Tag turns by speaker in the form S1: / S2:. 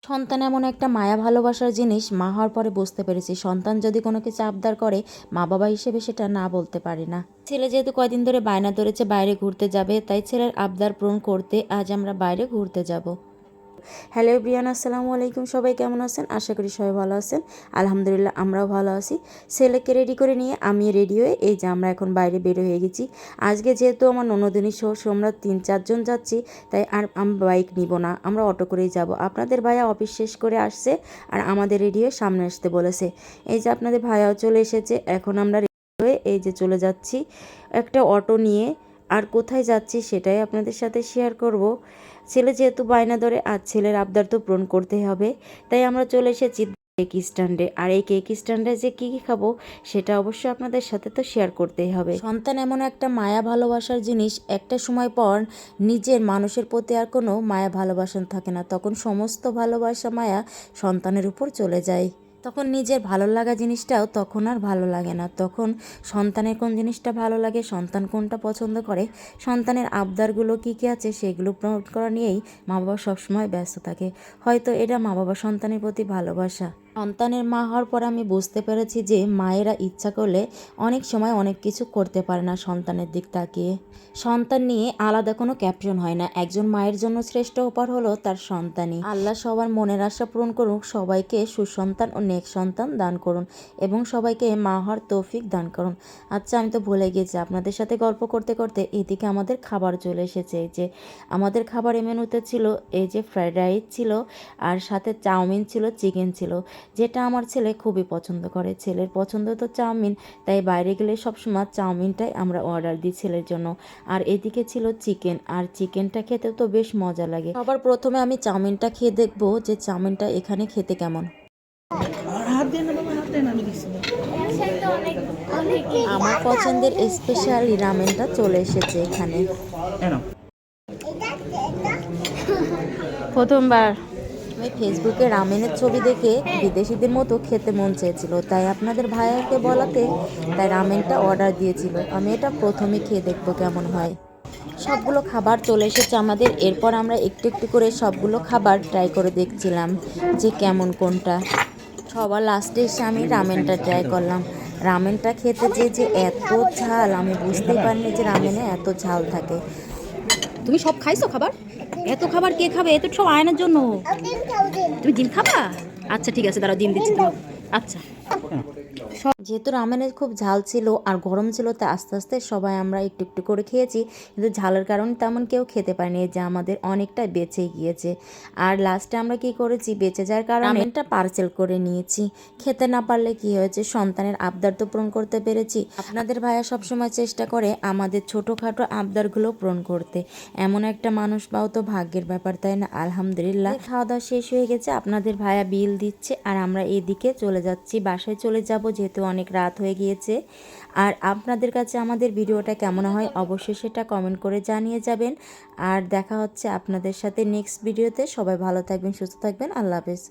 S1: সন্তান এমন একটা মায়া ভালোবাসার জিনিস, মা হওয়ার পরে বুঝতে পেরেছি সন্তান যদি কোনো কিছু আবদার করে মা বাবা হিসেবে সেটা না বলতে পারি না। ছেলে যেহেতু কয়দিন ধরে বায়না ধরেছে বাইরে ঘুরতে যাবে, তাই ছেলের আবদার পূরণ করতে আজ আমরা বাইরে ঘুরতে যাব। হ্যালো এভরিওয়ান, আসসালামু আলাইকুম। সবাই কেমন আছেন? আশা করি সবাই ভালো আছেন। আলহামদুলিল্লাহ আমরাও ভালো আছি। ছেলেকে রেডি করে নিয়ে আমি রেডি হয়ে এই যে আমরা এখন বাইরে বের হয়ে গেছি। আজকে যেহেতু আমার ননদিনী সহ আমরা 3-4 জন যাচ্ছি, তাই আর আমি বাইক নিব না, আমরা অটো করেই যাব। আপনাদের ভাইয়া অফিস শেষ করে আসছে আর আমাদের রেডি হয়ে সামনে আসতে বলেছে। এই যে আপনাদের ভাইয়াও চলে এসেছে। এখন আমরা রেডি হয়ে এই যে চলে যাচ্ছি একটা অটো নিয়ে। আর কোথায় যাচ্ছি সেটাই আপনাদের সাথে শেয়ার করব। ছেলে যেহেতু বায়না ধরে আর ছেলের আবদার তো পূরণ করতেই হবে, তাই আমরা চলে এসেছি কেক স্ট্যান্ডে। আর এই কেক স্ট্যান্ডে যে কী কী খাবো সেটা অবশ্যই আপনাদের সাথে তো শেয়ার করতেই হবে। সন্তান এমন একটা মায়া ভালোবাসার জিনিস, একটা সময় পর নিজের মানুষের প্রতি আর কোনো মায়া ভালোবাসা থাকে না, তখন সমস্ত ভালোবাসা মায়া সন্তানের উপর চলে যায়। তখন নিজের ভালো লাগা জিনিসটাও তখন আর ভালো লাগে না। তখন সন্তানের কোন জিনিসটা ভালো লাগে, সন্তান কোনটা পছন্দ করে, সন্তানের আবদারগুলো কী কী আছে সেগুলো পূরণ করা নিয়েই মা বাবা সবসময় ব্যস্ত থাকে। হয়তো এটা মা বাবা সন্তানের প্রতি ভালোবাসা। সন্তানের মা হওয়ার পর আমি বুঝতে পেরেছি যে মায়েরা ইচ্ছা করলে অনেক সময় অনেক কিছু করতে পারে না সন্তানের দিক তাকিয়ে। সন্তান নিয়ে আলাদা কোনো ক্যাপশন হয় না। একজন মায়ের জন্য শ্রেষ্ঠ উপহার হলো তার সন্তানই। আল্লাহ সবার মনের আশা পূরণ করুন, সবাইকে সুসন্তান ও নেক সন্তান দান করুন এবং সবাইকে মা হওয়ার তৌফিক দান করুন। আচ্ছা, আমি তো ভুলে গেছি, আপনাদের সাথে গল্প করতে করতে এদিকে আমাদের খাবার চলে এসেছে। এই যে আমাদের খাবারের মেনুতে ছিল এই যে ফ্রাইড রাইস ছিল, আর সাথে চাউমিন ছিল, চিকেন ছিল, যেটা আমার ছেলে খুবই পছন্দ করে। ছেলের পছন্দ তো চাউমিন, তাই বাইরে গেলে সবসময় চাউমিনটাই আমরা অর্ডার দিই ছেলের জন্য। আর এদিকে ছিল চিকেন, আর চিকেনটা খেতে তো বেশ মজা লাগে। সবার প্রথমে আমি চাউমিনটা খেয়ে দেখবো যে চাউমিনটা এখানে খেতে কেমন। আমার পছন্দের স্পেশাল রামেনটা চলে এসেছে এখানে। প্রথমবার আমি ফেসবুকে রামেনের ছবি দেখে বিদেশিদের মতো খেতে মন চেয়েছিল, তাই আপনাদের ভাইয়াকে বলাতে তাই রামেনটা অর্ডার দিয়েছিল। আমি এটা প্রথমে খেয়ে দেখবো কেমন হয়। সবগুলো খাবার চলে এসেছে আমাদের। এরপর আমরা একটু একটু করে সবগুলো খাবার ট্রাই করে দেখছিলাম যে কেমন কোনটা। সবার লাস্টে এসে আমি রামেনটা ট্রাই করলাম। রামেনটা খেতে যে এত ঝাল, আমি বুঝতেই পারিনি যে রামেনে এত ঝাল থাকে।
S2: তুমি সব খাইছো খাবার? এত খাবার কে খাবে? এত সব আয়নার জন্য। তুমি ডিম খাবা? আচ্ছা ঠিক আছে, দাঁড়াও ডিম দিচ্ছি তুমি। আচ্ছা,
S1: যেহেতু রামেনের খুব ঝাল ছিল আর গরম ছিল, তাই আস্তে আস্তে সবাই আমরা একটু একটু করে খেয়েছি, কিন্তু ঝালের কারণে তেমন কেউ খেতে পারেনি, যে আমাদের অনেকটা বেঁচে গিয়েছে। আর লাস্টে আমরা কি করেছি, বেঁচে যাওয়ার কারণে রামেনটা পার্সেল করে নিয়েছি। খেতে না পারলে কি হয়েছে, সন্তানের আবদার তো পূরণ করতে পেরেছি। আপনাদের ভাইয়া সবসময় চেষ্টা করে আমাদের ছোটোখাটো আবদারগুলো পূরণ করতে। এমন একটা মানুষ পাও তো ভাগ্যের ব্যাপার, তাই না? আলহামদুলিল্লাহ। খাওয়া দাওয়া শেষ হয়ে গেছে, আপনাদের ভাইয়া বিল দিচ্ছে আর আমরা এদিকে চলে যাচ্ছি, বাসায় চলে যাব, যেহেতু অনেক রাত হয়ে গিয়েছে। আর আপনাদের কাছে আমাদের ভিডিওটা কেমন হয় অবশ্যই সেটা কমেন্ট করে জানিয়ে যাবেন। আর দেখা হচ্ছে আপনাদের সাথে নেক্সট ভিডিওতে। সবাই ভালো থাকবেন, সুস্থ থাকবেন। আল্লাহ হাফেজ।